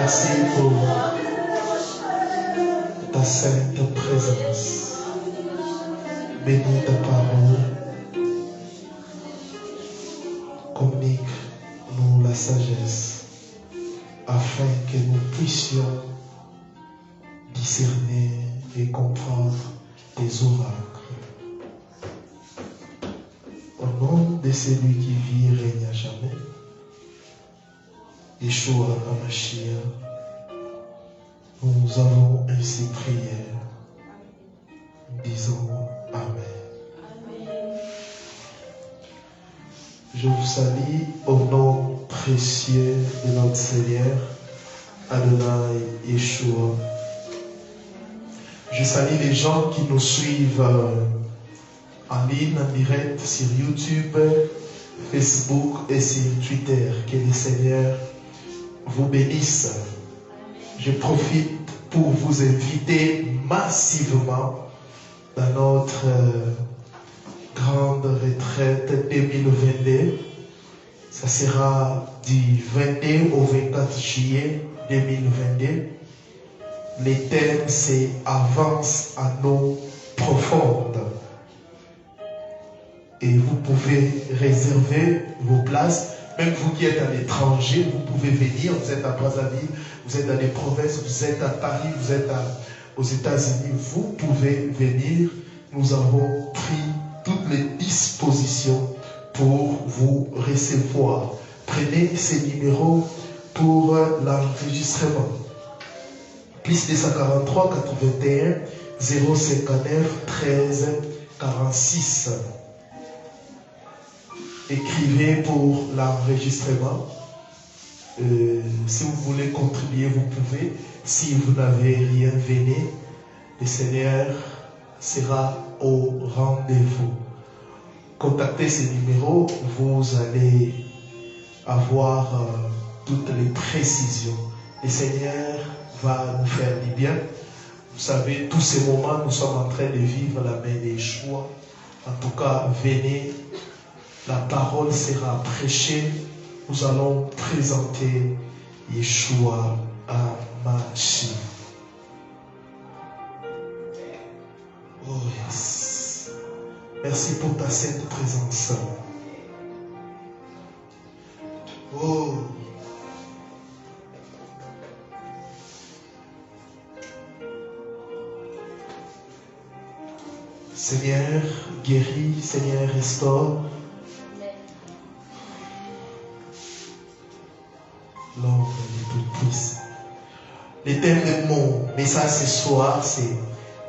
Merci pour ta sainte présence. Bénis ta parole. Communique-nous la sagesse afin que nous puissions discerner et comprendre tes oracles. Au nom de celui qui vit et règne à jamais, Yeshua HaMashiach, nous avons ainsi prié. Disons Amen. Je vous salue au nom précieux de notre Seigneur, Adonai Yeshua. Je salue les gens qui nous suivent en ligne, en direct sur YouTube, Facebook et sur Twitter. Que le Seigneur vous bénisse. Je profite pour vous inviter massivement dans notre grande retraite 2022. Ça sera du 22 au 24 juillet 2022. Le thème, c'est Avance à nos profondes. Et vous pouvez réserver vos places. Même vous qui êtes à l'étranger, vous pouvez venir. Vous êtes à Brazzaville, vous êtes dans les provinces, vous êtes à Paris, vous êtes aux États-Unis. Vous pouvez venir. Nous avons pris toutes les dispositions pour vous recevoir. Prenez ces numéros pour l'enregistrement. Plus 243 81 059 13 46. Écrivez pour l'enregistrement. Si vous voulez contribuer, vous pouvez. Si vous n'avez rien, venez. Le Seigneur sera au rendez-vous. Contactez ces numéros, vous allez avoir toutes les précisions. Le Seigneur va nous faire du bien. Vous savez, tous ces moments, nous sommes en train de vivre la main des choix. En tout cas, venez. La parole sera prêchée. Nous allons présenter Yeshua HaMashiach. Oh yes. Merci pour ta sainte présence. Oh. Seigneur, guéris, Seigneur, restaure. L'homme est tout puissant. Le thème de mon message ce soir, c'est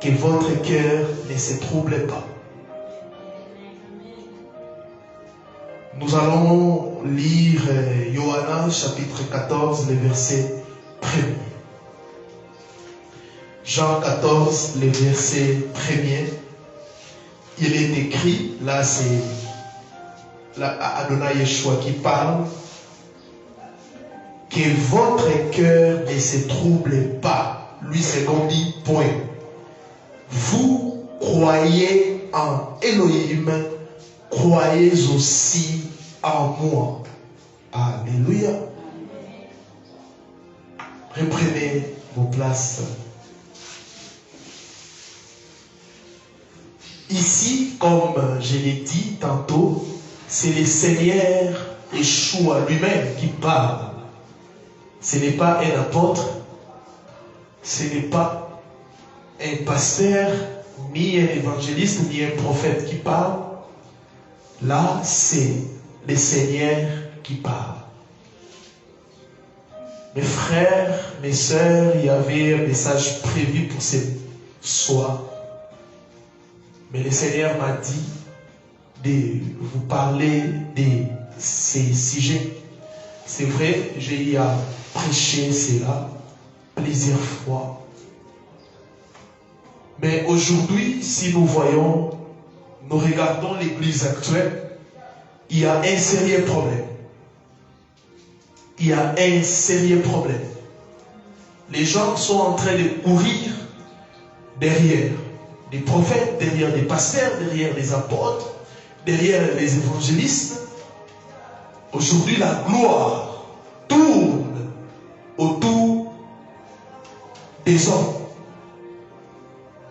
que votre cœur ne se trouble pas. Nous allons lire Yohanan chapitre 14, le verset 1er. Jean 14, le verset 1er. Il est écrit, là c'est Adonai Yeshua qui parle, que votre cœur ne se trouble pas. Lui c'est qu'on dit point. Vous croyez en Elohim, croyez aussi en moi. Alléluia. Reprenez vos places. Ici, comme je l'ai dit tantôt, c'est le Seigneur Yeshua lui-même qui parle. Ce n'est pas un apôtre, ce n'est pas un pasteur, ni un évangéliste, ni un prophète qui parle. Là, c'est le Seigneur qui parle. Mes frères, mes sœurs, il y avait un message prévu pour ce soir. Mais le Seigneur m'a dit de vous parler de ces sujets. C'est vrai, j'ai eu à prêcher cela plusieurs fois. Mais aujourd'hui, si nous voyons, nous regardons l'église actuelle, il y a un sérieux problème. Il y a un sérieux problème. Les gens sont en train de courir derrière des prophètes, derrière des pasteurs, derrière des apôtres, derrière les évangélistes. Aujourd'hui, la gloire tourne autour des hommes,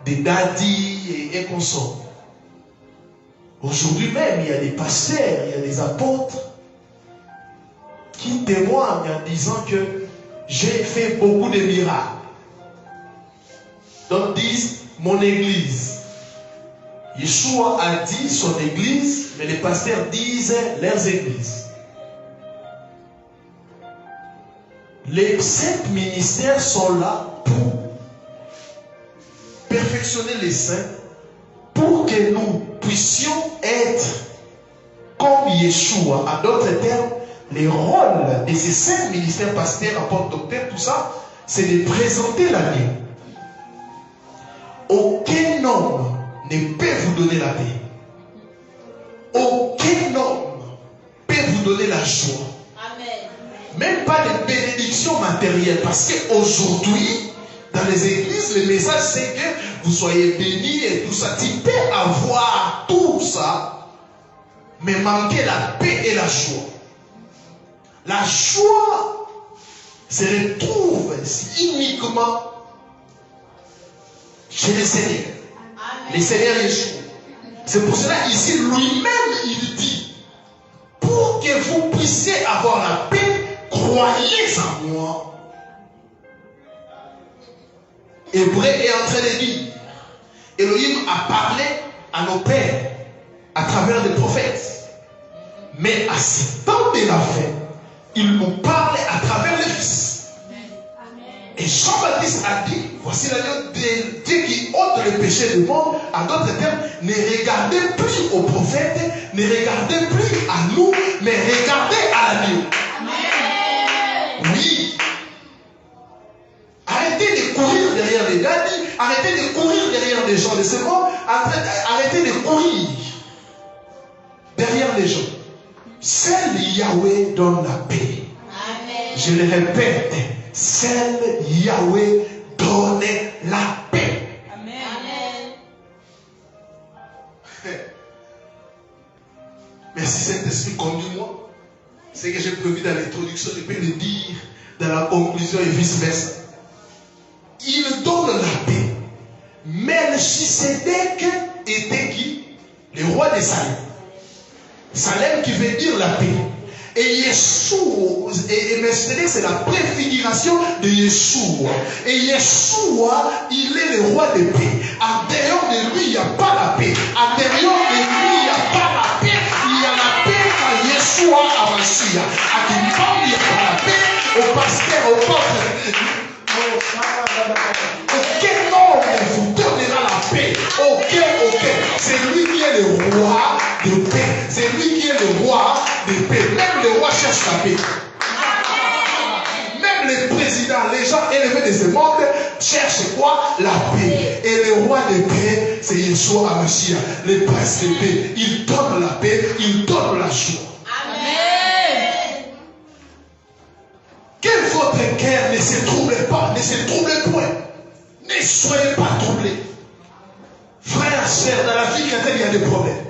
des daddies et consorts. Aujourd'hui même, il y a des pasteurs, il y a des apôtres qui témoignent en disant que j'ai fait beaucoup de miracles. Donc disent mon église. Yeshua a dit son église, mais les pasteurs disent leurs églises. Les 7 ministères sont là pour perfectionner les saints, pour que nous puissions être comme Yeshua. En d'autres termes, les rôles de ces 5 ministères, pasteurs, apôtres, docteurs, tout ça, c'est de présenter l'année. Aucun homme ne peut vous donner la paix. Aucun homme peut vous donner la joie. Amen. Même pas de bénédiction matérielle. Parce qu'aujourd'hui, dans les églises, le message c'est que vous soyez bénis et tout ça. Tu peux avoir tout ça, mais manquer la paix et la joie. La joie se retrouve uniquement chez le Seigneur. Le Seigneur Yeshua. C'est pour cela ici lui-même il dit, pour que vous puissiez avoir la paix, croyez en moi. Hébreu est en train de dire, Elohim a parlé à nos pères à travers des prophètes. Mais à ce temps de la fin, il nous parle à travers le Fils. Et Jean-Baptiste a dit, voici l'agneau de Dieu qui ôte le péché du monde. En d'autres termes, ne regardez plus aux prophètes, ne regardez plus à nous, mais regardez à l'agneau. Oui. Arrêtez de courir derrière les daddies, arrêtez de courir derrière les gens de ce monde, arrêtez de courir derrière les gens. Seul Yahweh donne la paix. Amen. Je le répète, seul Yahweh donne la paix. Amen. Merci Saint-Esprit, conduis-moi. Ce que j'ai prévu dans l'introduction, je peux le dire dans la conclusion et vice-versa. Il donne la paix. Melchisedec était qui? Le roi de Salem. Salem qui veut dire la paix. Et Yeshua, et Melchisedec c'est la préfiguration de Yeshua. Et Yeshua, il est le roi de paix. À l'intérieur de lui, il n'y a pas la paix. À l'intérieur de lui, il n'y a pas la paix. Il y a la paix quand Yeshua a Mashiach. À qui parle, il n'y a pas la paix. Au pasteur, au peuple. Aucun homme vous donnera la paix. Aucun. C'est lui qui est le roi de paix. C'est lui qui est le roi de paix. Même le roi cherche la paix. Même les présidents, les gens élevés de ce monde cherchent quoi? La paix. Et le roi de paix, c'est Yeshua HaMashiach, le prince de paix. Il donne la paix, il donne la joie. Amen. Que votre cœur ne se trouble pas, ne se trouble point. Ne soyez pas troublés. Frères, sœurs, dans la vie chrétienne, il y a des problèmes.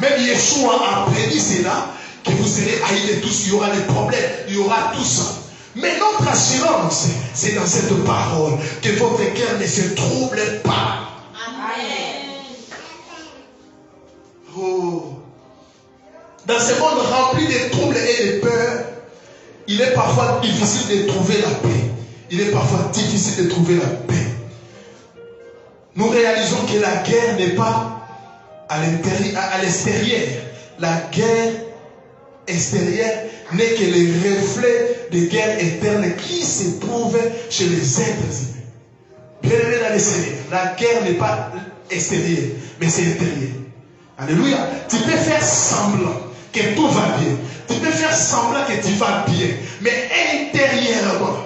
Même Yeshua a prédit cela, que vous serez haïs de tous, il y aura des problèmes, il y aura tout ça. Mais notre assurance, c'est dans cette parole, que votre cœur ne se trouble pas. Amen. Oh. Dans ce monde rempli de troubles et de peurs, il est parfois difficile de trouver la paix. Il est parfois difficile de trouver la paix. Nous réalisons que la guerre n'est pas à l'extérieur. La guerre extérieure n'est que le reflet des guerres éternes qui s'éprouvent chez les êtres humains. Bien aimé dans le Seigneur, la guerre n'est pas extérieure, mais c'est intérieure. Alléluia. Tu peux faire semblant que tout va bien. Tu peux faire semblant que tu vas bien. Mais intérieurement.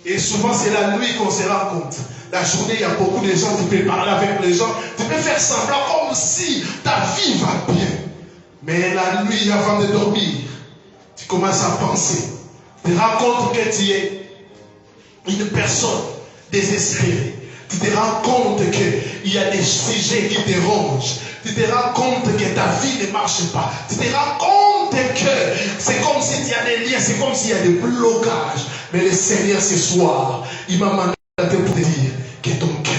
Et souvent c'est la nuit qu'on se rend compte. La journée, il y a beaucoup de gens, tu peux parler avec les gens. Tu peux faire semblant comme si ta vie va bien. Mais la nuit, avant de dormir, tu commences à penser. Tu te rends compte que tu es une personne désespérée. Tu te rends compte qu'il y a des sujets qui te rongent. Tu te rends compte que ta vie ne marche pas. Tu te rends compte que c'est comme s'il y a des liens, c'est comme s'il y a des blocages. Mais le Seigneur, ce soir, il m'a mandaté pour te dire que ton cœur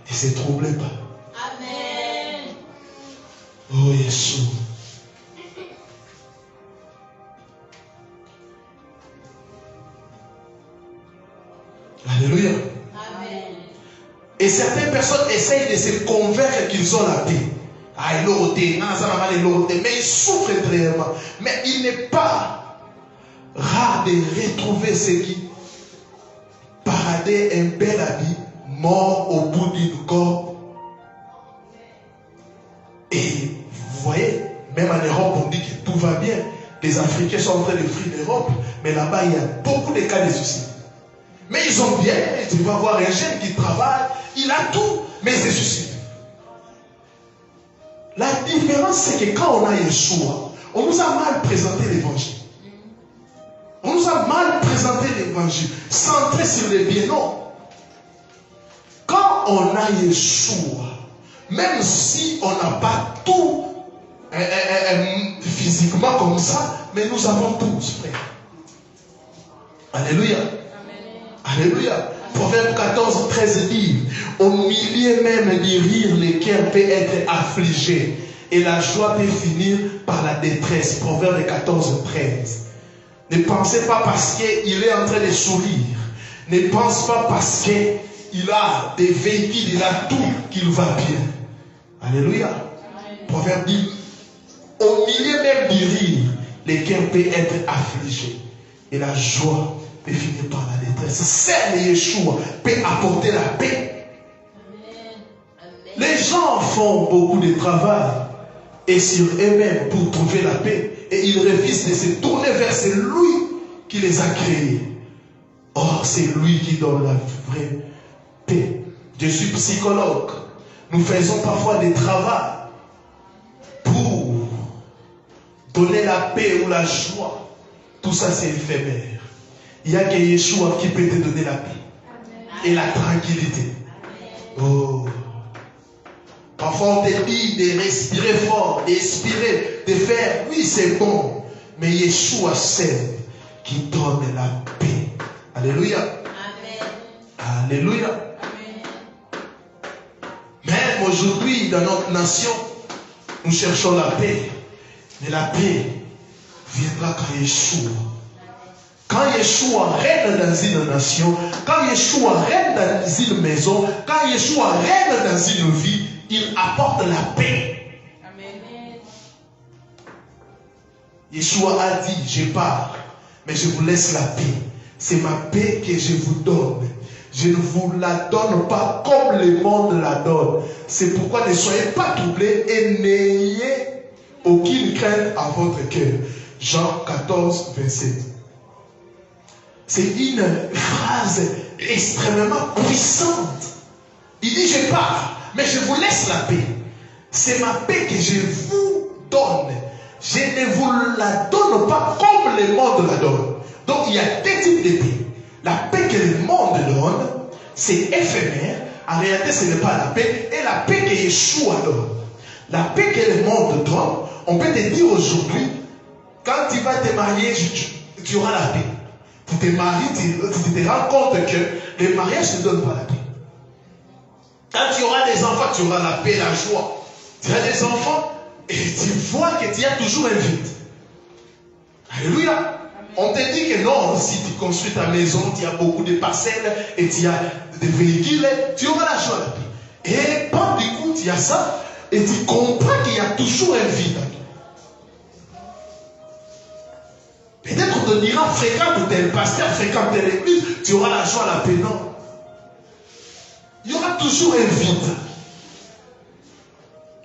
ne se trouble pas. Amen. Oh Jésus. Alléluia. Amen. Et certaines personnes essayent de se convaincre qu'ils ont la paix. Ah, il mais ils souffrent réellement. Mais il n'est pas rare de retrouver ceux qui paradaient un bel habit, mort au bout d'une corde. Et vous voyez, même en Europe, on dit que tout va bien. Les Africains sont en train de fuir l'Europe. Mais là-bas, il y a beaucoup de cas de suicide. Mais ils ont bien, tu vas voir un jeune qui travaille, il a tout, mais il se suicide. La différence, c'est que quand on a Yeshua, on nous a mal présenté l'évangile. On nous a mal présenté l'évangile, centré sur les biens. Non. Quand on a Yeshua, même si on n'a pas tout physiquement comme ça, mais nous avons tous, frère. Alléluia. Alléluia. Proverbe 14, 13 dit, au milieu même du rire, le cœur peut être affligé et la joie peut finir par la détresse. Proverbe 14, 13. Ne pensez pas parce qu'il est en train de sourire. Ne pense pas parce qu'il a des véhicules, il a tout, qu'il va bien. Alléluia. Proverbe dit, au milieu même du rire, le cœur peut être affligé et la joie peut finir par la détresse. Seul Yeshua peut apporter la paix. Amen. Les gens font beaucoup de travail et sur eux-mêmes pour trouver la paix. Et ils refusent de se tourner vers celui qui les a créés. Or, c'est lui qui donne la vraie paix. Je suis psychologue. Nous faisons parfois des travaux pour donner la paix ou la joie. Tout ça, c'est éphémère. Il n'y a que Yeshua qui peut te donner la paix. Amen. Et la tranquillité. Amen. Oh. Parfois on te dit de respirer fort, d'expirer, de faire. Oui, c'est bon. Mais Yeshua seul qui donne la paix. Alléluia. Amen. Alléluia. Amen. Même aujourd'hui, dans notre nation, nous cherchons la paix. Mais la paix viendra quand Yeshua. Quand Yeshua règne dans une nation, quand Yeshua règne dans une maison, quand Yeshua règne dans une vie, il apporte la paix. Amen. Yeshua a dit, je pars, mais je vous laisse la paix. C'est ma paix que je vous donne. Je ne vous la donne pas comme le monde la donne. C'est pourquoi ne soyez pas troublés et n'ayez aucune crainte à votre cœur. Jean 14, 27. C'est une phrase extrêmement puissante. Il dit, je pars, mais je vous laisse la paix. C'est ma paix que je vous donne. Je ne vous la donne pas comme le monde la donne. Donc il y a deux types de paix. La paix que le monde donne, c'est éphémère. En réalité, ce n'est pas la paix. Et la paix que Yeshua donne. La paix que le monde donne, on peut te dire aujourd'hui, quand tu vas te marier, tu auras la paix. Tu te maries, tu te rends compte que le mariage ne donne pas la paix. Quand tu auras des enfants, tu auras la paix, la joie. Tu as des enfants et tu vois que tu as toujours un vide. Alléluia. On te dit que non, si tu construis ta maison, tu as beaucoup de parcelles et tu as des véhicules, tu auras la joie, la paix. Et par du coup, tu as ça et tu comprends qu'il y a toujours un vide. Peut-être on te dira fréquente tel pasteur, fréquente telle église, tu auras la joie, la paix. Non. Il y aura toujours un vide.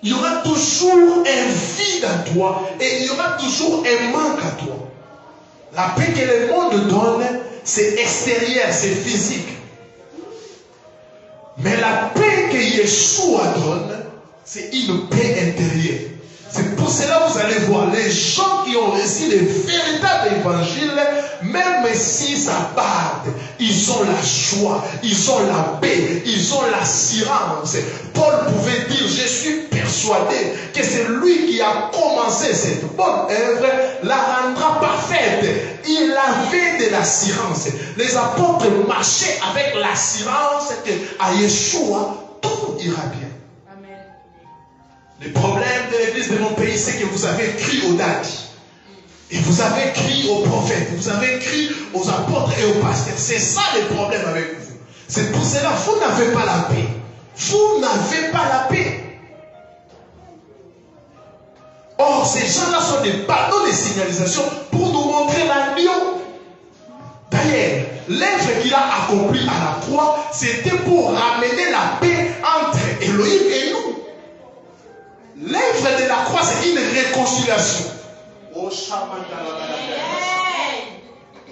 Il y aura toujours un vide à toi et il y aura toujours un manque à toi. La paix que le monde donne, c'est extérieur, c'est physique. Mais la paix que Yeshua donne, c'est une paix intérieure. C'est pour cela que vous allez voir les gens qui ont reçu le véritable évangile, même si ça barde, ils ont la joie, ils ont la paix, ils ont l'assurance. Paul pouvait dire, je suis persuadé que c'est lui qui a commencé cette bonne œuvre, la rendra parfaite. Il avait de l'assurance. Les apôtres marchaient avec l'assurance qu'à Yeshua, tout ira bien. Amen. Le problème de l'église de mon pays, c'est que vous avez crié au daddy. Et vous avez crié aux prophètes, vous avez crié aux apôtres et aux pasteurs. C'est ça le problème avec vous. C'est pour cela que vous n'avez pas la paix. Vous n'avez pas la paix. Or, ces gens-là sont des panneaux de signalisation pour nous montrer l'agneau. D'ailleurs, l'œuvre qu'il a accomplie à la croix, c'était pour ramener la paix entre Elohim et nous. L'œuvre de la croix, c'est une réconciliation.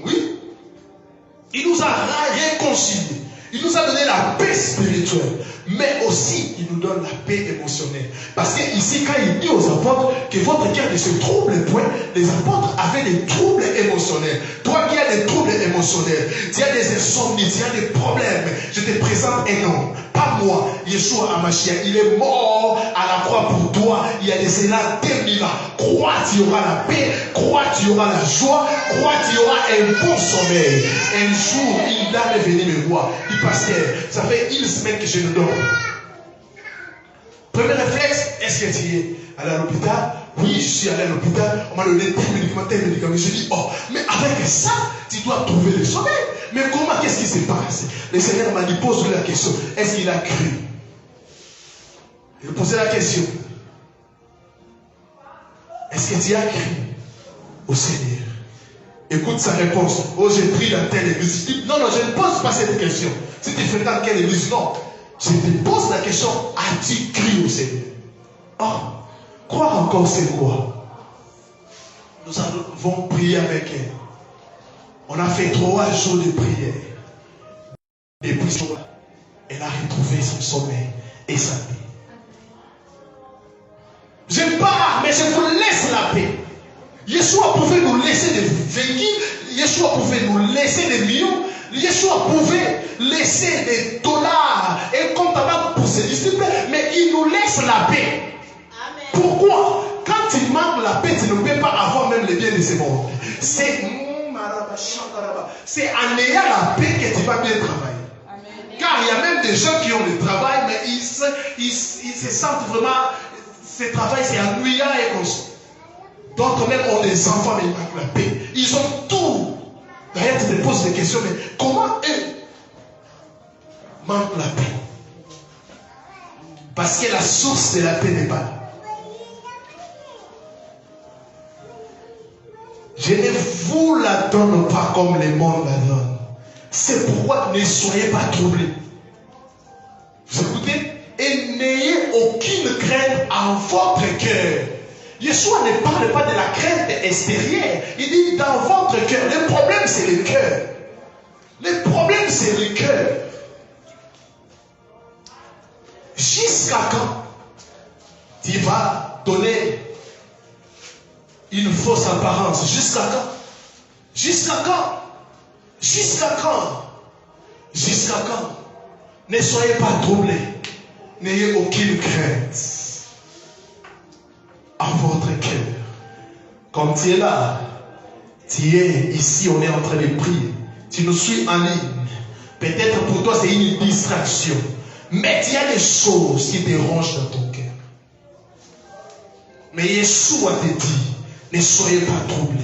Oui. Il nous a réconciliés. Il nous a donné la paix spirituelle. Mais aussi, il nous donne la paix émotionnelle. Parce que ici, quand il dit aux apôtres que votre cœur ne se trouble point, les apôtres avaient des troubles émotionnels. Toi qui as des troubles émotionnels, tu as des insomnies, tu as des problèmes, je te présente un homme. Pas moi, Yeshua Hamashia. Il est mort à la croix pour toi. Il y a de cela 2000 ans. Crois, tu auras la paix. Crois, tu auras la joie. Crois, tu auras un bon sommeil. Un jour, il allait venir me voir. Il dit, pasteur, ça fait une semaine que je ne dors pas. Premier réflexe, est-ce que tu es allé à l'hôpital? Oui, je suis allé à l'hôpital. On m'a donné tel médicament. Je dis, oh, mais avec ça, tu dois trouver le sommeil. Mais comment, qu'est-ce qui se passe? Le Seigneur m'a dit, pose-lui la question. Est-ce qu'il a cru? Il posait la question. Est-ce que tu as cru au Seigneur? Écoute sa réponse. Oh, j'ai pris dans telle église. Non, non, je ne pose pas cette question. Si tu fais dans quelle église? Non. Je te pose la question, as-tu cru au Seigneur? Oh, croire encore c'est quoi? Nous avons prié avec elle. On a fait 3 jours de prière. Depuis ce jour-là, elle a retrouvé son sommeil et sa paix. Je pars, mais je vous laisse la paix. Yeshua pouvait nous laisser des véhicules, Yeshua pouvait nous laisser des millions, Yeshua pouvait laisser des dollars et compte à banque pour ses disciples, mais il nous laisse la paix. Amen. Pourquoi? Quand il manque la paix, tu ne peux pas avoir même les biens de ce monde. C'est en ayant la paix que tu vas bien travailler. Amen. Car il y a même des gens qui ont le travail, mais ils se sentent vraiment, ce travail c'est ennuyant et comme ça. D'autres même ont des enfants, mais ils manquent la paix. Ils ont tout. D'ailleurs, tu te poses des questions, mais comment eux manquent la paix? Parce que la source de la paix n'est pas là. Je ne vous la donne pas comme le monde la donne. C'est pourquoi ne soyez pas troublés. Vous écoutez? Et n'ayez aucune crainte en votre cœur. Yeshua ne parle pas de la crainte extérieure. Il dit dans votre cœur. Le problème c'est le cœur. Le problème c'est le cœur. Jusqu'à quand tu vas donner une fausse apparence? Jusqu'à quand? Jusqu'à quand? Jusqu'à quand? Jusqu'à quand? Ne soyez pas troublés. N'ayez aucune crainte en votre cœur. Comme tu es là, tu es ici, on est en train de prier. Tu nous suis en ligne. Peut-être pour toi c'est une distraction. Mais il y a des choses qui dérangent dans ton cœur. Mais Yeshua te dit, ne soyez pas troublés.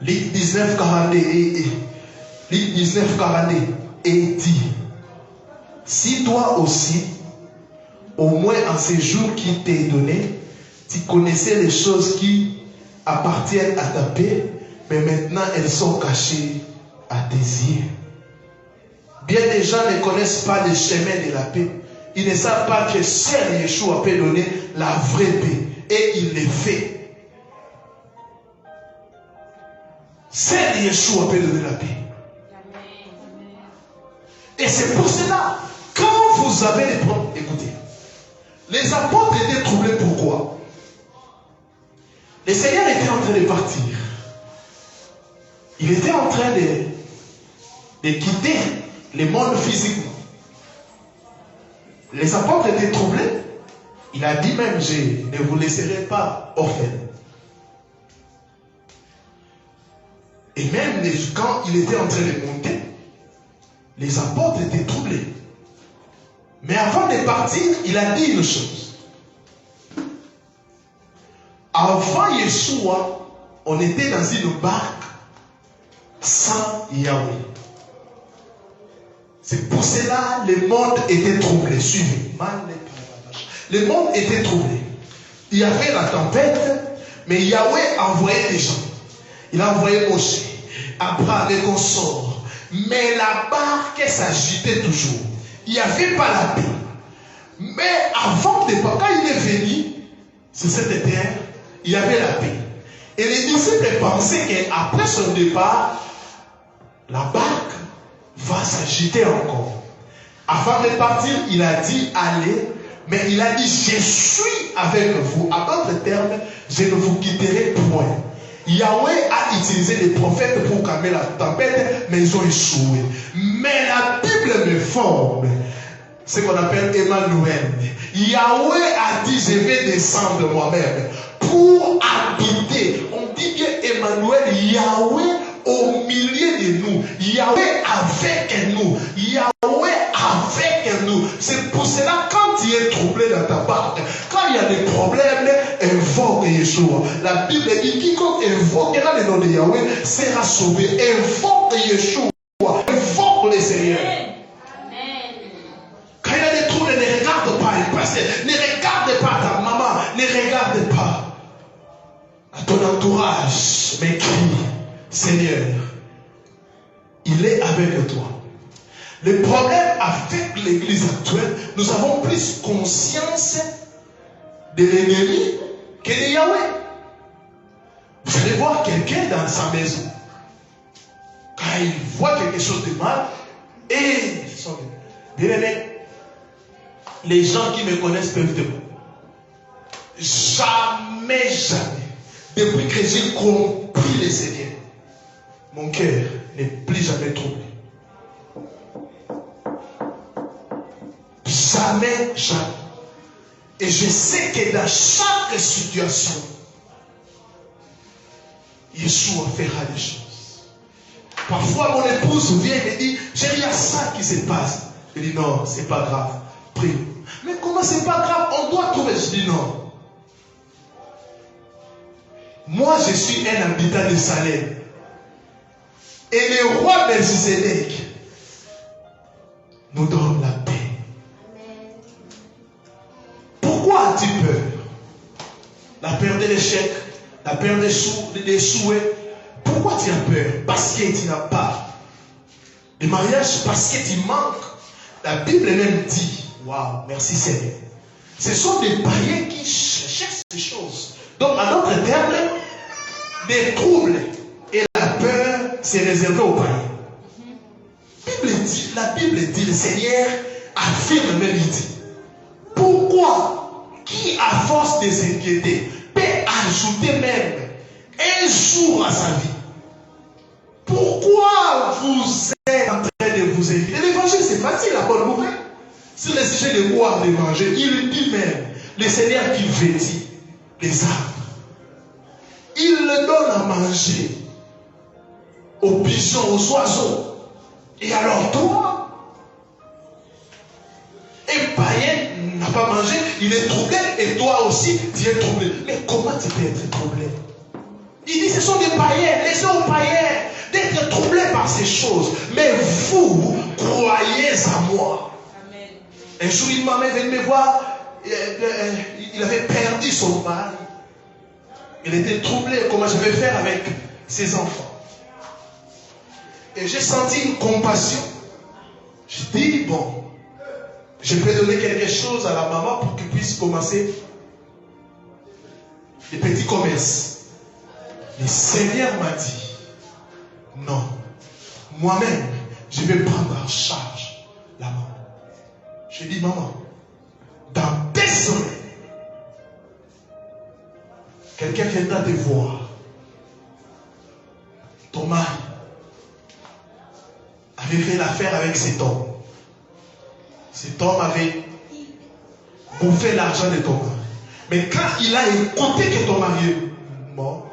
Luc 19:42 et dit, si toi aussi, au moins en ces jours qui t'est donné, tu connaissais les choses qui appartiennent à ta paix, mais maintenant elles sont cachées à tes yeux. Bien des gens ne connaissent pas le chemin de la paix. Ils ne savent pas que seul Yeshua peut donner la vraie paix. Et il le fait. Seul Yeshua peut donner la paix. Et c'est pour cela, quand vous avez des problèmes, écoutez, les apôtres étaient troublés. Pourquoi? Le Seigneur était en train de partir. Il était en train de quitter le monde physiquement. Les apôtres étaient troublés. Il a dit même, je ne vous laisserai pas orphelins. Et même quand il était en train de monter, les apôtres étaient troublés. Mais avant de partir, il a dit une chose. Avant Yeshua, on était dans une barque sans Yahweh. C'est pour cela que le monde était troublé. Suivez. Le monde était troublé. Il y avait la tempête, mais Yahweh envoyait des gens. Il a envoyé Moshe, Abraham et consorts. Mais la barque s'agitait toujours. Il n'y avait pas la paix. Mais avant de partir, quand il est venu sur cette terre, il y avait la paix. Et les disciples pensaient qu'après son départ, la barque va s'agiter encore. Avant de partir, il a dit allez, mais il a dit je suis avec vous. À d'autres termes, je ne vous quitterai point. Yahweh a utilisé les prophètes pour calmer la tempête, mais ils ont échoué. Mais la Bible me forme, ce qu'on appelle Emmanuel. Yahweh a dit je vais descendre moi-même pour habiter. On dit bien Emmanuel, Yahweh au milieu de nous. Yahweh avec nous. Yahweh avec nous. C'est pour cela, quand tu es troublé dans ta barque, quand il y a des problèmes, invoque Yeshua. La Bible dit quiconque invoquera le nom de Yahweh sera sauvé. Invoque Yeshua. Invoque le Seigneur. Quand il y a des troubles, ne regarde pas le pasteur. Ne regarde pas ta maman. Ne regarde pas à ton entourage. Mais crie, Seigneur, il est avec toi. Le problème avec l'église actuelle, nous avons plus conscience de l'ennemi que de Yahweh. Vous allez voir quelqu'un dans sa maison. Quand il voit quelque chose de mal, et bien aimé, les gens qui me connaissent peuvent te dire, jamais, depuis que j'ai compris le Seigneur, mon cœur n'est plus jamais troublé. Jamais, jamais. Et je sais que dans chaque situation, Yeshua fera des choses. Parfois, mon épouse vient et me dit, chérie, il y a ça qui se passe. Je dis, non, c'est pas grave. Prie. Mais comment c'est pas grave? On doit trouver. Je dis, non. Moi, je suis un habitant de Salem. Et le roi Melchisedec nous donne la paix. Pourquoi as-tu peur? La peur de l'échec, la peur des souhaits. Pourquoi tu as peur? Parce que tu n'as pas de mariage, parce que tu manques. La Bible même dit, waouh, merci Seigneur. Ce sont des païens qui cherchent ces choses. Donc, en d'autres termes, des troubles et la peur, c'est réservé aux païens. La Bible dit, le Seigneur affirme même, il dit, pourquoi qui à force de s'inquiéter peut ajouter même un jour à sa vie? Pourquoi vous êtes en train de vous inquiéter? L'évangile c'est facile, la bonne nouvelle. Sur le sujet de boire, de manger, il dit même, le Seigneur qui vêtit les arbres, il le donne à manger aux pigeons, aux oiseaux. Et alors toi, un païen n'a pas mangé, il est troublé, et toi aussi, tu es troublé. Mais comment tu peux être troublé? Il dit, ce sont des païens, laissez aux païens d'être troublés par ces choses. Mais vous, croyez à moi. Amen. Un jour, une maman est venue me voir, il avait perdu son mari. Il était troublé, comment je vais faire avec ses enfants? Et j'ai senti une compassion. Je dis, bon, je peux donner quelque chose à la maman pour qu'il puisse commencer des petits commerces. Le Seigneur m'a dit, non, moi-même, je vais prendre en charge la maman. Je dis, maman, dans des semaines, quelqu'un viendra te voir. Ton mari avait fait l'affaire avec cet homme. Cet homme avait bouffé l'argent de ton mari. Mais quand il a écouté que ton mari est mort,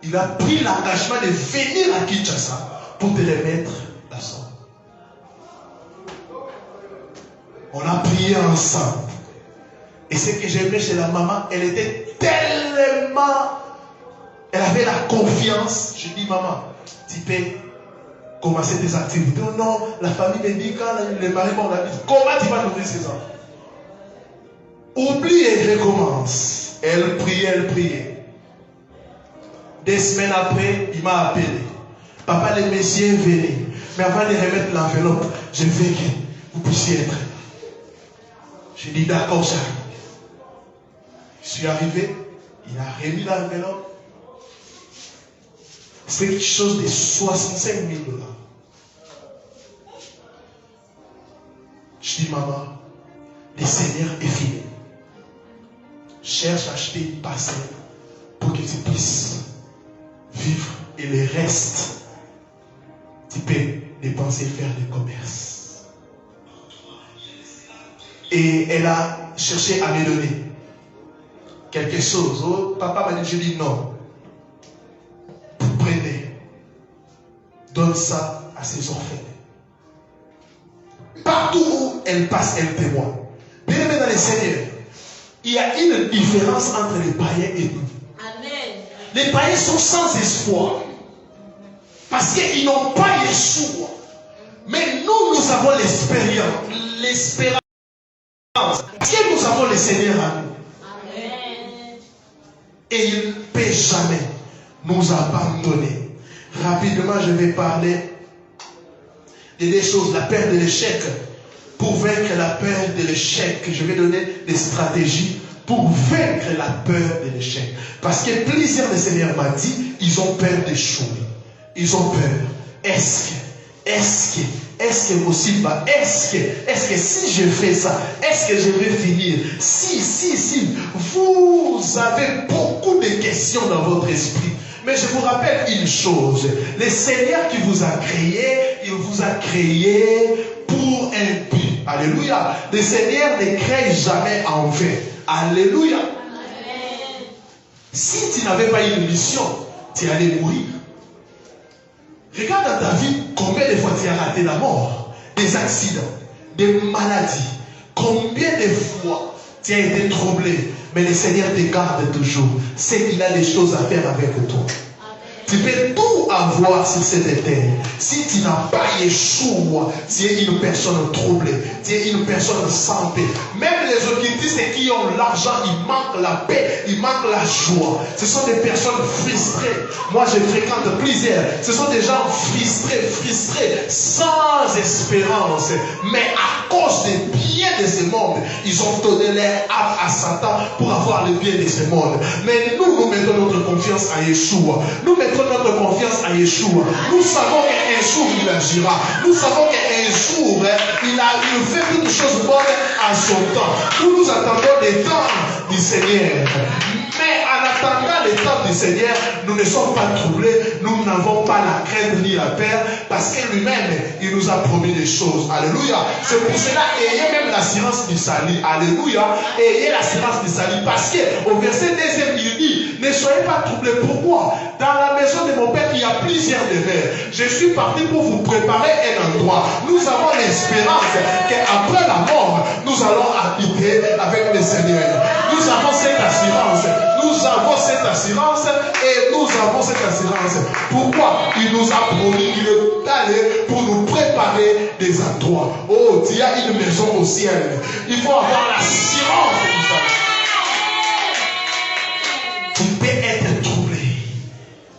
il a pris l'engagement de venir à Kinshasa pour te remettre la somme. On a prié ensemble. Et ce que j'aimais chez la maman, elle était tellement... Elle avait la confiance. Je dis, maman, tu peux commencer tes activités. Oh non, la famille me dit quand le mari mort, comment tu vas nourrir ses enfants? Oublie et recommence. Elle priait. Des semaines après, il m'a appelé. Papa, le messieurs venez. Mais avant de remettre l'enveloppe, je veux que vous puissiez être. J'ai dit d'accord, j'arrive. Je suis arrivé, il a remis l'enveloppe. C'est quelque chose de 65 000 $. Je dis, maman, le Seigneur est fidèle. Cherche à acheter une parcelle pour que tu puisses vivre et le reste, tu peux dépenser, faire des commerces. Et elle a cherché à me donner quelque chose. Oh, papa m'a dit, je dis non. Prenez. Donne ça à ses orphelins. Partout où elle passe, elle témoigne. Bien-aimé dans le Seigneur, il y a une différence entre les païens et nous. Amen. Les païens sont sans espoir. Parce qu'ils n'ont pas Yeshua. Mais nous avons l'espérance. Parce que nous avons le Seigneur à nous. Amen. Et il ne peut jamais nous abandonner. Rapidement, je vais parler de deux choses. La peur de l'échec. Pour vaincre la peur de l'échec, je vais donner des stratégies pour vaincre la peur de l'échec. Parce que plusieurs des seigneurs m'ont dit, ils ont peur d'échouer. Ils ont peur. Est-ce que possible? Est-ce que si je fais ça, est-ce que je vais finir? Si. Vous avez beaucoup de questions dans votre esprit. Mais je vous rappelle une chose. Le Seigneur qui vous a créé, il vous a créé pour un but. Alléluia. Le Seigneur ne crée jamais en vain. Alléluia. Amen. Si tu n'avais pas une mission, tu allais mourir. Regarde dans ta vie combien de fois tu as raté la mort, des accidents, des maladies. Combien de fois tu as été troublé, mais le Seigneur te garde toujours. C'est qu'il a des choses à faire avec toi. Tu peux tout avoir sur cette terre. Si tu n'as pas Yeshua, tu es une personne troublée, tu es une personne sans paix. Même les occultistes qui ont l'argent, ils manquent la paix, ils manquent la joie. Ce sont des personnes frustrées. Moi, je fréquente plusieurs. Ce sont des gens frustrés, sans espérance. Mais à cause des biens de ce monde, ils ont donné leur âme à Satan pour avoir le bien de ce monde. Mais nous mettons notre confiance à Yeshua. Nous mettons notre confiance à Yeshua. Nous savons qu'un jour il agira. Nous savons qu'un jour il fait toutes choses bonnes à son temps. Nous attendons les temps du Seigneur. Mais en attendant les temps du Seigneur, nous ne sommes pas troublés. Nous n'avons pas la crainte ni la peur. Parce que lui-même, il nous a promis des choses. Alléluia. C'est pour cela, ayez même l'assurance du salut. Alléluia. Ayez l'assurance du salut. Parce qu'au verset 2, il dit, ne soyez pas troublés. Pourquoi? Dans la maison de mon Père, il y a plusieurs demeures. Je suis parti pour vous préparer un endroit. Nous avons l'espérance qu'après la mort, nous allons habiter avec le Seigneur. Nous avons cette assurance. Nous avons cette assurance et nous avons cette assurance. Pourquoi? Il nous a promis qu'il est allé pour nous préparer des endroits. Oh, tu as une maison au ciel. Il faut avoir l'assurance de ça. Tu peux être troublé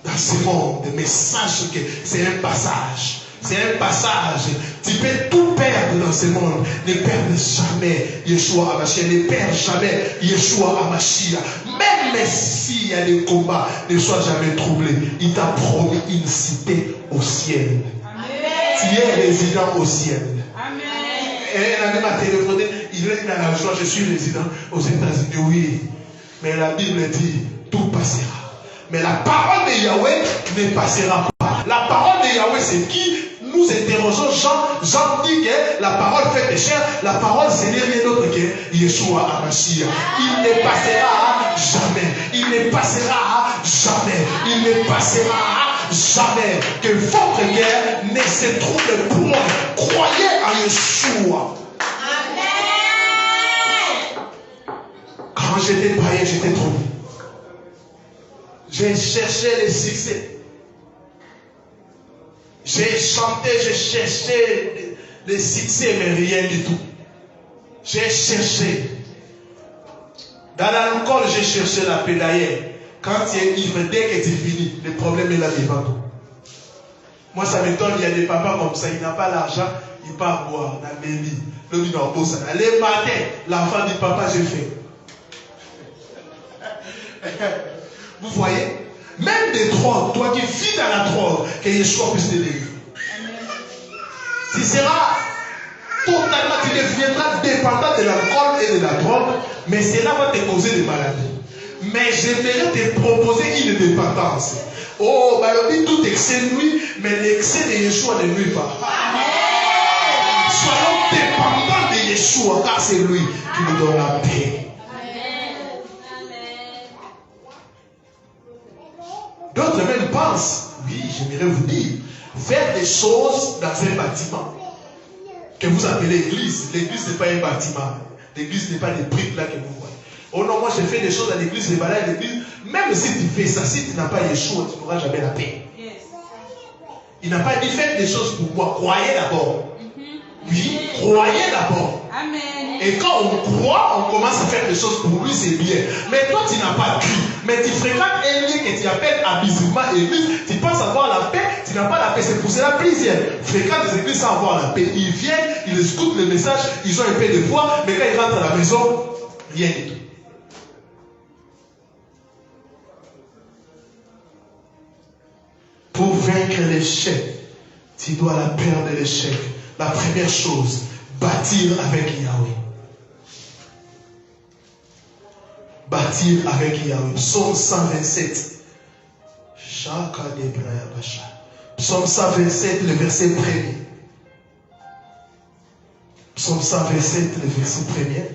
dans ce monde, mais sache que c'est un passage. C'est un passage. Tu peux tout perdre dans ce monde. Ne perds jamais Yeshua Hamashiach. Ne perds jamais Yeshua Hamashiach. Même s'il y a des combats, ne sois jamais troublé. Il t'a promis une cité au ciel. Amen. Tu es résident au ciel. Amen. Et un ami m'a téléphoné. Il est dans la joie. Je suis résident aux États-Unis. Oui. Mais la Bible dit, tout passera. Mais la parole de Yahweh ne passera pas. La parole de Yahweh, c'est qui? nous interrogeons Jean, Jean dit que la parole fait pécheur, la parole ce n'est rien d'autre que Yeshua HaMashiach. Il ne passera jamais, il ne passera jamais, il ne passera jamais. Que votre guerre ne se trouble point. Croyez en Yeshua. Amen. Quand j'étais païen, j'étais troublé. J'ai cherché le succès. J'ai chanté, j'ai cherché le succès, mais rien du tout. J'ai cherché. Dans l'alcool, j'ai cherché la pédalière. Quand tu es ivre, dès que tu finis, le problème est là devant toi. Moi, ça m'étonne, il y a des papas comme ça, il n'a pas l'argent, il part boire dans mes lits. Le les matins, l'enfant dit, papa, j'ai fait. Vous voyez? Même des drogues, toi qui vis dans la drogue, que Yeshua puisse te délivrer. Tu seras totalement, tu deviendras dépendant de l'alcool et de la drogue, mais cela va te causer des maladies. Mais j'aimerais te proposer une dépendance. Oh, Balobi, tout excès nuit, mais l'excès de Yeshua ne nuit pas. Soyons dépendants de Yeshua, car c'est lui qui nous donne la paix. D'autres même pensent, oui, j'aimerais vous dire, faire des choses dans un bâtiment que vous appelez église. L'église n'est pas un bâtiment. L'église n'est pas des briques là que vous voyez. Oh non, moi j'ai fait des choses dans l'église, les balades de l'église. Même si tu fais ça, si tu n'as pas Yeshua, tu n'auras jamais la paix. Il n'a pas dit faites des choses pour moi. Croyez d'abord. Oui, croyez d'abord. Amen. Et quand on croit, on commence à faire des choses pour lui, c'est bien. Mais toi, tu n'as pas cru. Mais tu fréquentes un lieu que tu appelles amusement église. Tu penses avoir la paix, tu n'as pas la paix. C'est pour cela plusieurs fréquentent des églises sans avoir la paix. Ils viennent, ils écoutent le message, ils ont un peu de foi, mais quand ils rentrent à la maison, rien du tout. Pour vaincre l'échec, tu dois la peur de l'échec. La première chose, bâtir avec Yahweh. Bâtir avec Yahweh. Psaume 127. Psaume 127, le verset 1er. Psaume 127, le verset 1er.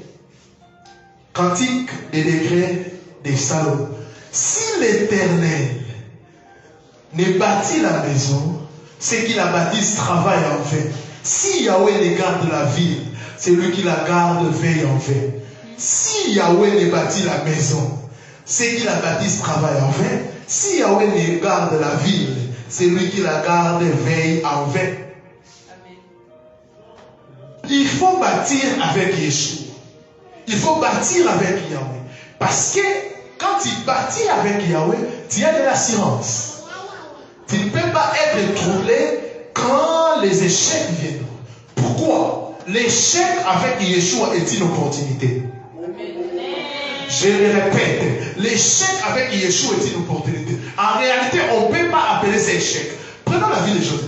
Cantique des degrés des Salomon. Si l'Éternel ne bâtit la maison, c'est qu'il la bâtisse travaille en vain. Si Yahweh ne garde la ville, c'est lui qui la garde veille en vain. Si Yahweh ne bâtit la maison, c'est qu'il la bâtisse travaille en vain. Si Yahweh ne garde la ville, c'est lui qui la garde veille en vain. Amen. Il faut bâtir avec Yeshua. Il faut bâtir avec Yahweh. Parce que quand tu bâtis avec Yahweh, tu as de l'assurance. Tu ne peux pas être troublé quand les échecs viennent. Pourquoi? L'échec avec Yeshua est une opportunité. Je le répète, l'échec avec Yeshua est une opportunité. En réalité, on ne peut pas appeler ça échec. Prenons la vie de Joseph.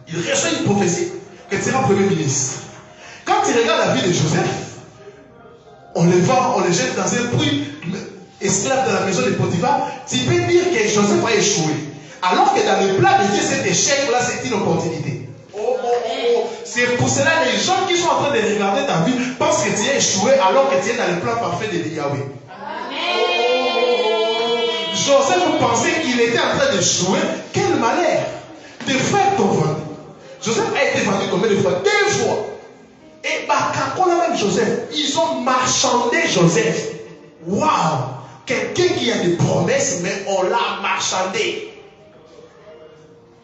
Il reçoit une prophétie que tu seras premier ministre. Quand tu regardes la vie de Joseph, on le vend, on le jette dans un puits, esclave de la maison de Potiphar, tu peux dire que Joseph a échoué. Alors que dans le plan de Dieu, cet échec-là, c'est une opportunité. C'est pour cela les gens qui sont en train de regarder ta vie pensent que tu as échoué alors que tu es dans le plan parfait de Yahweh. Joseph pensait qu'il était en train d'échouer. Quel malheur! Tes frères t'ont vendu. Joseph a été vendu combien de fois? 2 fois. Et Bakakola même Joseph, ils ont marchandé Joseph. Waouh! Quelqu'un qui a des promesses, mais on l'a marchandé.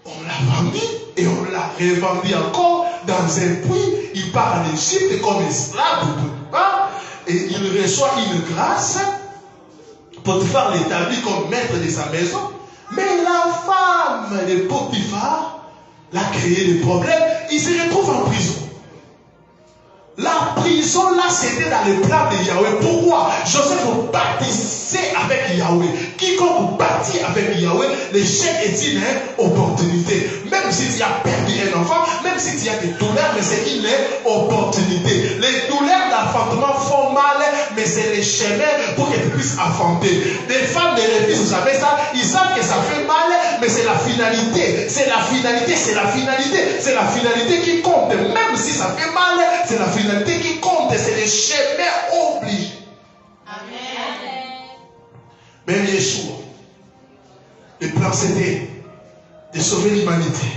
On l'a vendu et on l'a revendu encore dans un puits. Il part en Égypte comme esclave. Et il reçoit une grâce. Potiphar l'établit comme maître de sa maison. Mais la femme de Potiphar l'a créé des problèmes. Il se retrouve en prison. La prison là, c'était dans le plan de Yahweh. Pourquoi? Joseph baptise bâtissez avec Yahweh. Quiconque bâtit avec Yahweh, l'échec est une opportunité. Même si tu as perdu un enfant, même si tu as des douleurs, mais c'est une opportunité. Les douleurs d'enfantement font mal, mais c'est les chemins pour que tu puisses enfanter. Les femmes ne refusent jamais ça. Ils savent que ça fait mal, mais c'est la finalité. C'est la finalité, c'est la finalité. C'est la finalité qui compte. Même si ça fait mal, c'est la finalité qui compte. C'est les chemins obligés. Amen. Même Yeshua, le plan c'était de sauver l'humanité.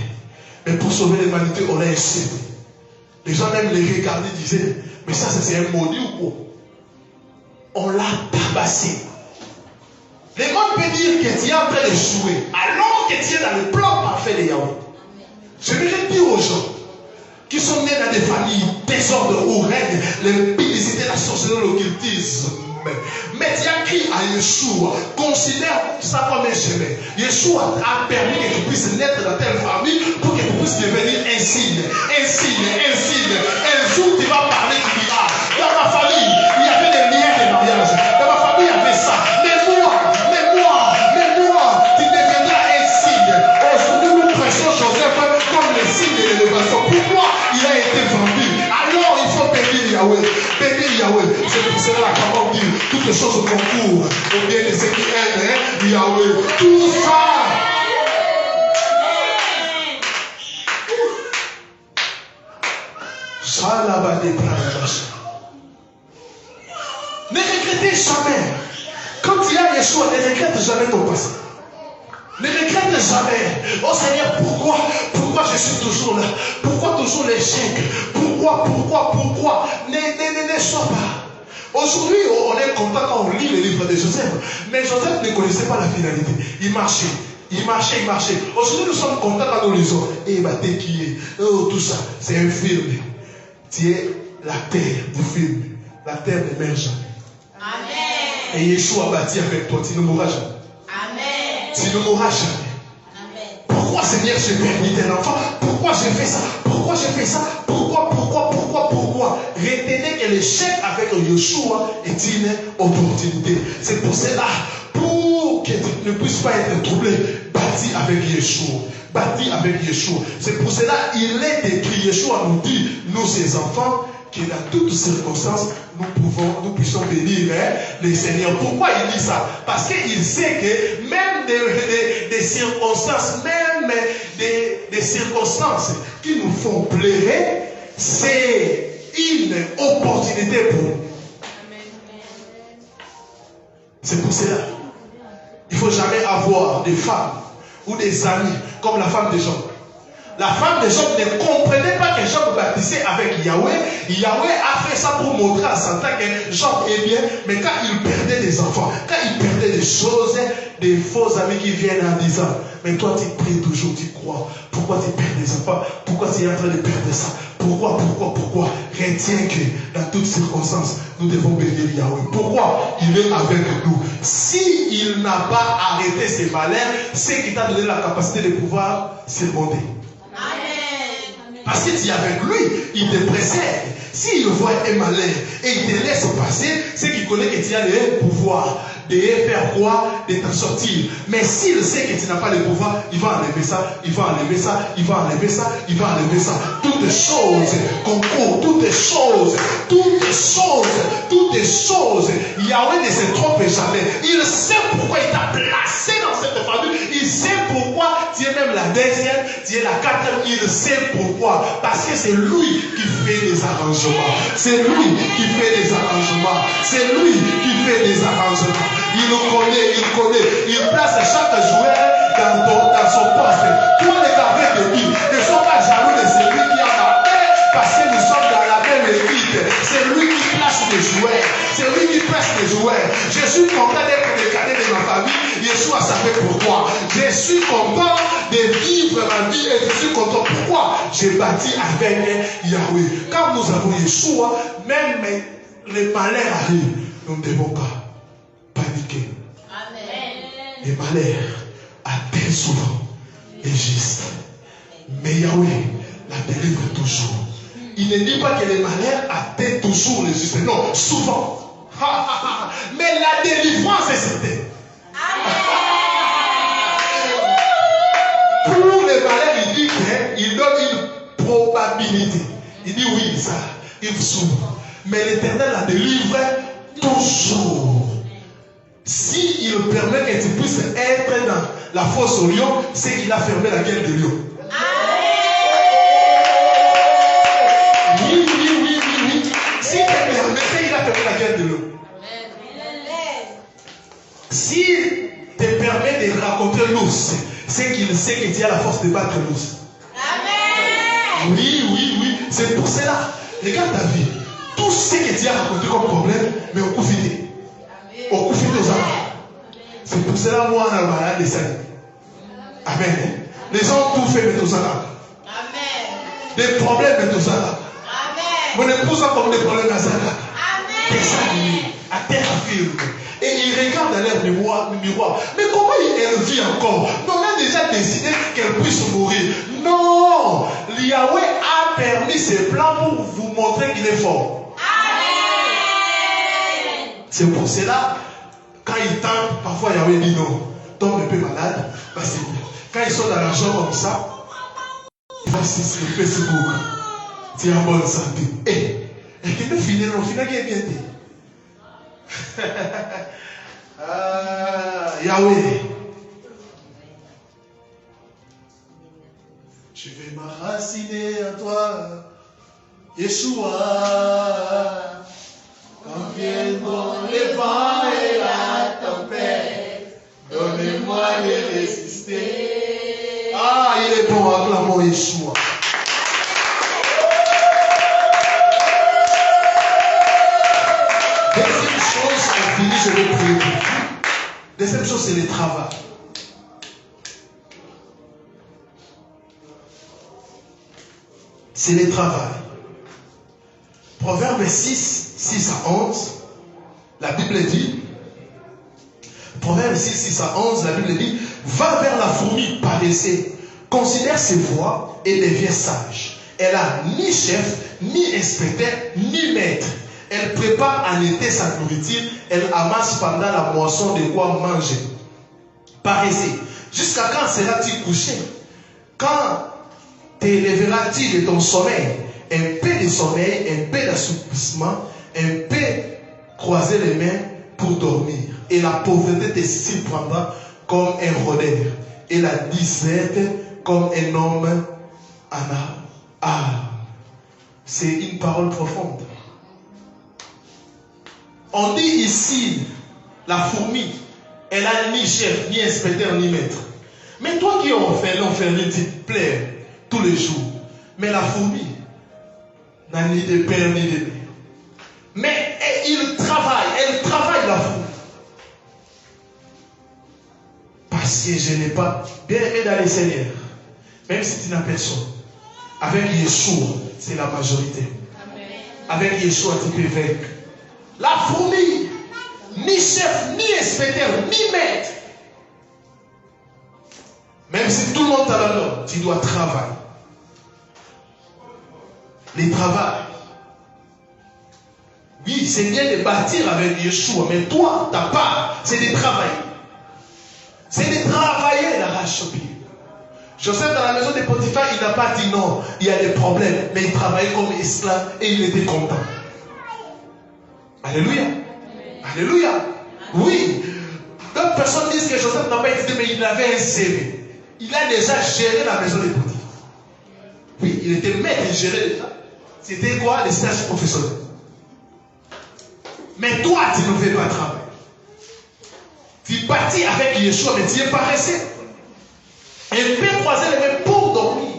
Mais pour sauver l'humanité, on l'a essayé. Les gens même les regardaient et disaient, mais ça c'est un maudit ou quoi? On l'a tabassé. Le monde peut dire que tu es en train de jouer, alors que tu es dans le plan parfait de Yahweh. Je voudrais dire aux gens qui sont nés dans des familles désordre où règne l'impudicité, la sorcellerie, l'occultisme. Mais tu as crié à Yeshua, considère ça comme un chemin. Yeshua a permis que tu puisses naître dans telle famille pour que tu puisses devenir un signe. Un signe, un signe. Un jour tu vas parler, tu diras, dans ma famille, il y avait des liens de mariage. Dans ma famille, il y avait ça. Mais moi, tu deviendras un signe. Aujourd'hui, nous prêchons Joseph comme le signe de l'élévation. Pourquoi il a été vendu? Alors il faut bénir Yahweh. Bénir Yahweh. C'est pour cela la parole dit toutes les choses concourent au bien de ceux qui aiment Yahweh. Tout ça. Ne regrettez jamais. Quand il y a Yeshua, ne regrette jamais ton passé. Ne regrette jamais. Oh Seigneur, pourquoi je suis toujours là? Pourquoi toujours l'échec? Pourquoi? Ne sois pas. Aujourd'hui, on est content quand on lit le livre de Joseph. Mais Joseph ne connaissait pas la finalité. Il marchait. Aujourd'hui, nous sommes contents quand nous lisons. Et il m'a qui est. Oh, tout ça. C'est un film. Tu es la terre du film. La terre ne meurt jamais. Amen. Et Yeshua a bâti avec toi. Tu ne mourras jamais. Amen. Tu ne mourras jamais. Amen. Pourquoi Seigneur j'ai permis un enfant? Pourquoi j'ai fait ça? Pourquoi Retenez que l'échec avec Yeshua est une opportunité. C'est pour cela, pour que tu ne puisses pas être troublé, bâtis avec Yeshua. C'est pour cela, il est écrit, Yeshua nous dit, nous ses enfants, que dans toutes circonstances, nous puissions bénir les Seigneurs. Pourquoi il dit ça? Parce qu'il sait que même des circonstances, même des circonstances qui nous font pleurer, c'est une opportunité pour nous. C'est pour cela. Il ne faut jamais avoir des femmes ou des amis comme la femme de Job. La femme de Job ne comprenait pas que Job baptisait avec Yahweh. Yahweh a fait ça pour montrer à Satan que Job est bien, mais quand il perdait des enfants, quand il perdait des choses, des faux amis qui viennent en disant, mais toi tu pries toujours, tu crois. Pourquoi tu perds des enfants? Pourquoi tu es en train de perdre ça? Pourquoi? Retiens que dans toutes circonstances, nous devons bénir Yahweh. Pourquoi? Il est avec nous. S'il n'a pas arrêté ses malheurs, c'est qu'il t'a donné la capacité de pouvoir surmonter. Amen. Parce que tu es avec lui, il te précède. S'il voit un malheur et il te laisse passer, c'est qu'il connaît que tu as le pouvoir de faire quoi? De t'en sortir. Mais s'il sait que tu n'as pas le pouvoir, il va enlever ça. Toutes les choses concourent, toutes les choses. Yahweh ne se trompe jamais. Il sait pourquoi il t'a placé dans cette famille. Il sait pourquoi tu es même la deuxième, tu es la quatrième. Il sait pourquoi. Parce que c'est lui qui fait des arrangements. Il connaît. Il place chaque joueur dans son poste. Toi, les gardiens de but ne sont pas jaloux de celui qui a marqué parce que nous sommes dans la même équipe. C'est lui qui place les joueurs. Je suis content d'être le cadet de ma famille. Yeshua savait pourquoi. Je suis content de vivre ma vie et je suis content pourquoi j'ai bâti avec Yahweh. Quand nous avons Yeshua, même les malheurs arrivent, nous ne devons pas paniquer. Amen. Les malheurs atteignent souvent les justes. Mais Yahweh la délivre toujours. Il ne dit pas que les malheurs atteignent toujours les justes. Non, souvent. Mais la délivrance est certaine. Pour les malheurs, il dit qu'il donne une probabilité. Il dit oui, ça, il souffre. Mais l'Éternel la délivre toujours. S'il permet que tu puisses être dans la fosse au lion, c'est qu'il a fermé la gueule de lion. Oui. S'il te permet, c'est qu'il a fermé la gueule de lion. S'il te permet de rencontrer l'ours, c'est qu'il sait que tu as la force de battre l'ours. Oui. C'est pour cela. Regarde ta vie. Tout ce que tu as rencontré comme problème, mais au coup fini. Au coup fini aux âmes. C'est pour cela, moi, on a le malade des saints. Amen. Les gens ont tout fait, mais aux âmes. Des problèmes, mais aux âmes. Mon épouse a comme des problèmes à Zara. Des à terre firme. Et il regarde dans l'air du miroir. Mais comment elle vit encore? Non, on a déjà décidé qu'elle puisse mourir. Non! Yahweh a permis ses plans pour vous montrer qu'il est fort. C'est pour cela, quand il tente, parfois Yahweh dit non. Tombe un peu malade, bah c'est bien. Quand ils sont dans l'argent comme ça, il va sur Facebook. Tu es en bonne santé. Et tu peux finir, on finit bien. Yahweh, je vais m'enraciner à toi, Yeshua. Quand viendront les vents et la tempête, donnez-moi de résister. Ah, il est bon, acclamons Yeshua. Deuxième chose, on finit, je vais prier pour vous. Deuxième chose, c'est le travail. C'est le travail. Proverbe 6 à 11, la Bible dit, Proverbe 6 à 11, la Bible dit, va vers la fourmi paressée, considère ses voies et deviens sage. Elle a ni chef, ni inspecteur, ni maître. Elle prépare en été sa nourriture, elle amasse pendant la moisson de quoi manger. Paressée, jusqu'à quand seras-tu couché? Quand t'élèveras-tu de ton sommeil? Un peu de sommeil, un peu d'assoupissement, un peu croiser les mains pour dormir. Et la pauvreté te surprendra comme un rôdeur. Et la disette comme un homme en âme. C'est une parole profonde. On dit ici, la fourmi, elle a ni chef, ni inspecteur, ni maître. Mais toi qui as l'enfermé, tu te plais tous les jours. Mais la fourmi n'a ni de père ni de mère. Mais elle travaille la fourmi. Parce que je n'ai pas bien aimé dans les Seigneurs. Même si tu n'as personne. Avec Yeshua, c'est la majorité. Amen. Avec Yeshua, tu peux vaincre. La fourmi, ni chef, ni inspecteur, ni maître. Même si tout le monde t'a l'ordre, tu dois travailler. Les travail. Oui, c'est bien de bâtir avec Yeshua, mais toi, ta part, c'est de travailler. C'est de travailler la rachopie. Joseph, dans la maison de Potiphar, il n'a pas dit non, il y a des problèmes, mais il travaillait comme esclave et il était content. Alléluia. Alléluia. Oui. D'autres personnes disent que Joseph n'a pas été, mais il avait un CV. Il a déjà géré la maison de Potiphar. Oui, il était maître, il gérait déjà. C'était quoi? Les stages professionnels. Mais toi, tu ne fais pas travailler. Tu bâtis avec Yeshua, mais tu es paresseux. Et tu peux croiser les mains pour dormir.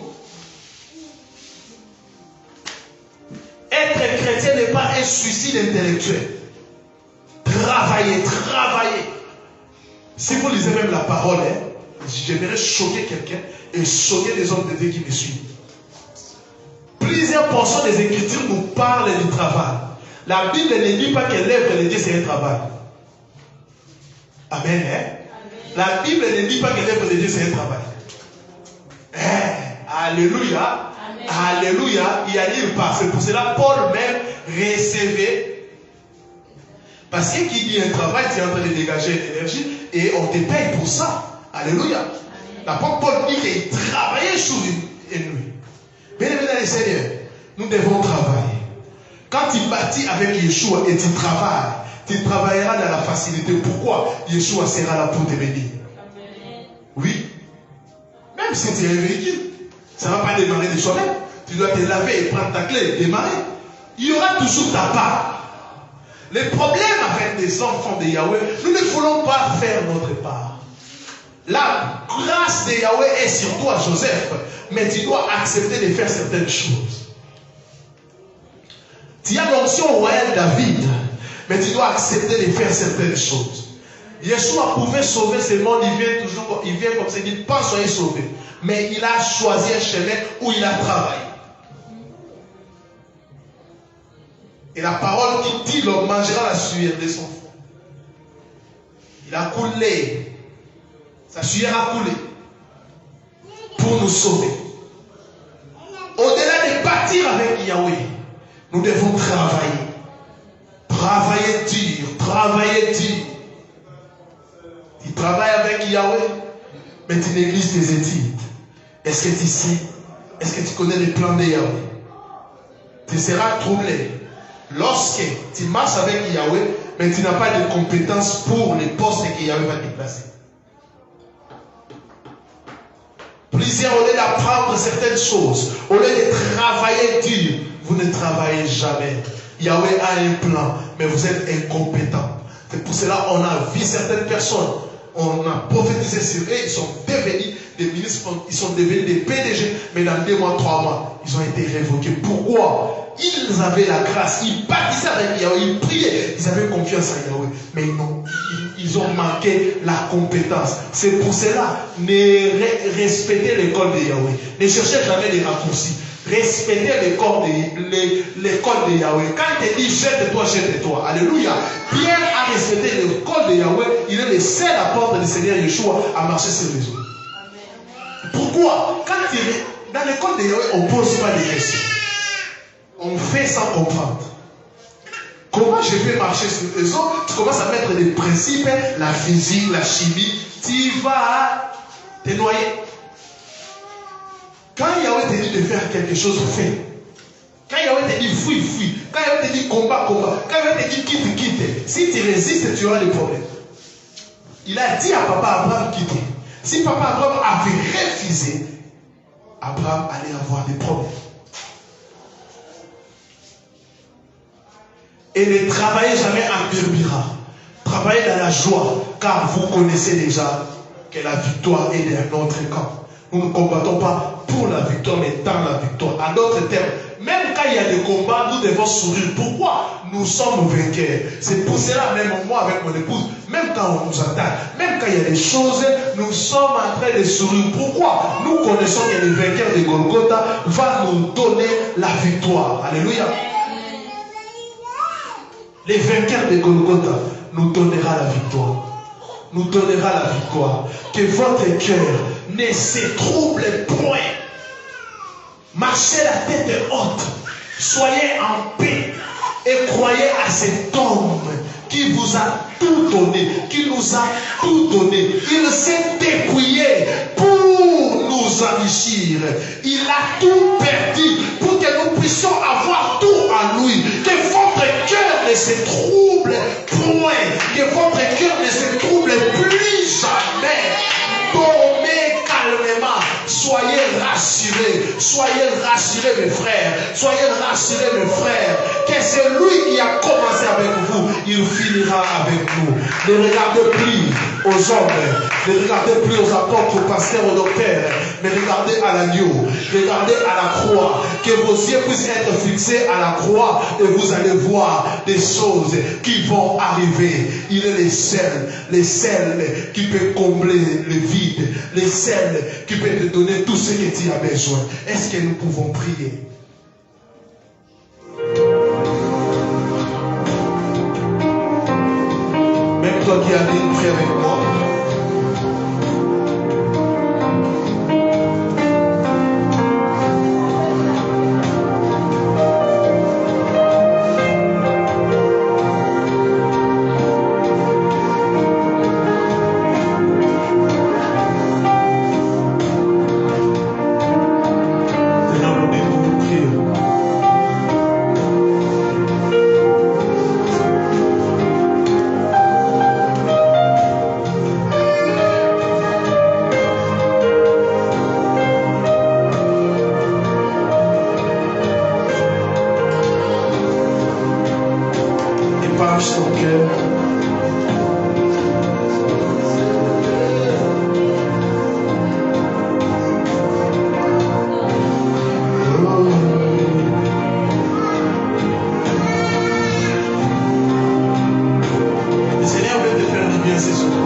Être chrétien n'est pas un suicide intellectuel. Travailler. Si vous lisez même la parole, j'aimerais choquer quelqu'un et choquer les hommes de Dieu qui me suivent. Plusieurs portions des Écritures nous parlent du travail. La Bible ne dit pas que l'œuvre de Dieu c'est un travail. Amen. La Bible ne dit pas que l'œuvre de Dieu c'est un travail. Alléluia. Amen. Alléluia. Il y a nulle part. C'est pour cela Paul même recevait Parce que qui dit un travail, tu es en train de dégager une énergie et on te paye pour ça. Alléluia. L'apôtre Paul dit qu'il travaillait sur une nuit. Bien aimé dans les Seigneurs, nous devons travailler. Quand tu bâtis avec Yeshua et tu travailleras dans la facilité. Pourquoi? Yeshua sera là pour te bénir. Oui. Même si tu es un véhicule, ça ne va pas démarrer de soi-même. Tu dois te laver et prendre ta clé et démarrer. Il y aura toujours ta part. Les problèmes avec les enfants de Yahweh, nous ne voulons pas faire notre part. La grâce de Yahweh est sur toi, Joseph, mais tu dois accepter de faire certaines choses. Tu as l'onction royale David, mais tu dois accepter de faire certaines choses. Yeshua pouvait sauver ce monde, il vient comme ça, il dit pas soyez sauvés. Mais il a choisi un chemin où il a travaillé. Et la parole qui dit l'homme mangera la sueur de son front. Il a coulé. Sa sueur a coulé. Pour nous sauver. Au-delà de bâtir avec Yahweh, nous devons travailler. Travailler dur. Travailler dur. Tu travailles avec Yahweh, mais tu négliges tes études. Est-ce que tu sais? Est-ce que tu connais les plans de Yahweh? Tu seras troublé. Lorsque tu marches avec Yahweh, mais tu n'as pas de compétences pour les postes que Yahweh va te placer. Plusieurs, au lieu d'apprendre certaines choses, au lieu de travailler dur, vous ne travaillez jamais. Yahweh a un plan, mais vous êtes incompétents. C'est pour cela qu'on a vu certaines personnes, on a prophétisé sur eux, ils sont devenus des ministres, ils sont devenus des PDG, mais dans 2 mois, 3 mois, ils ont été révoqués. Pourquoi? Ils avaient la grâce, ils bâtissaient avec Yahweh, ils priaient, ils avaient confiance en Yahweh, mais ils ont manqué la compétence. C'est pour cela, respectez l'école de Yahweh. Ne cherchez jamais les raccourcis. Respectez l'école de Yahweh. Quand il te dit jette-toi, jette-toi. Alléluia. Pierre a respecté l'école de Yahweh. Il est le seul apôtre du Seigneur Yeshua à marcher sur les eaux. Pourquoi? Quand il est dans l'école de Yahweh, on ne pose pas de questions. On fait sans comprendre. Comment je vais marcher sur les eaux? Tu commences à mettre des principes, la physique, la chimie. Tu vas te noyer. Quand Yahweh te dit de faire quelque chose, fais. Quand Yahweh te dit fuis, fuis. Quand Yahweh te dit combat, combat. Quand Yahweh te dit quitte, quitte. Si tu résistes, tu auras des problèmes. Il a dit à papa Abraham quitter. Si papa Abraham avait refusé, Abraham allait avoir des problèmes. Et ne travaillez jamais en murmurant. Travaillez dans la joie, car vous connaissez déjà que la victoire est dans notre camp. Nous ne combattons pas pour la victoire, mais dans la victoire. En d'autres termes, même quand il y a des combats, nous devons sourire. Pourquoi? Nous sommes vainqueurs. C'est pour cela, même moi avec mon épouse, même quand on nous attaque, même quand il y a des choses, nous sommes en train de sourire. Pourquoi? Nous connaissons que le vainqueur de Golgotha va nous donner la victoire. Alléluia. Le vainqueur de Golgotha nous donnera la victoire. Nous donnera la victoire. Que votre cœur ne se trouble point. Marchez la tête haute. Soyez en paix. Et croyez à cet homme qui vous a tout donné. Qui nous a tout donné. Il s'est dépouillé pour nous enrichir. Il a tout perdu pour que nous puissions avoir tout en lui. Que votre cœur ne se trouble point. Que votre cœur ne se trouble plus jamais. Dormez calmement. Soyez rassurés mes frères. Soyez rassurés mes frères. Que c'est lui qui a commencé avec vous, il finira avec nous. Ne regardez plus aux hommes, ne regardez plus aux apôtres, aux pasteurs, aux docteurs, mais regardez à l'agneau, regardez à la croix. Que vos yeux puissent être fixés à la croix et vous allez voir des choses qui vont arriver. Il est le seul qui peut combler le vide, le seul qui peut te donner tout ce que tu as besoin. Est-ce que nous pouvons prier? Même toi qui as dit, prie avec moi. c'est sur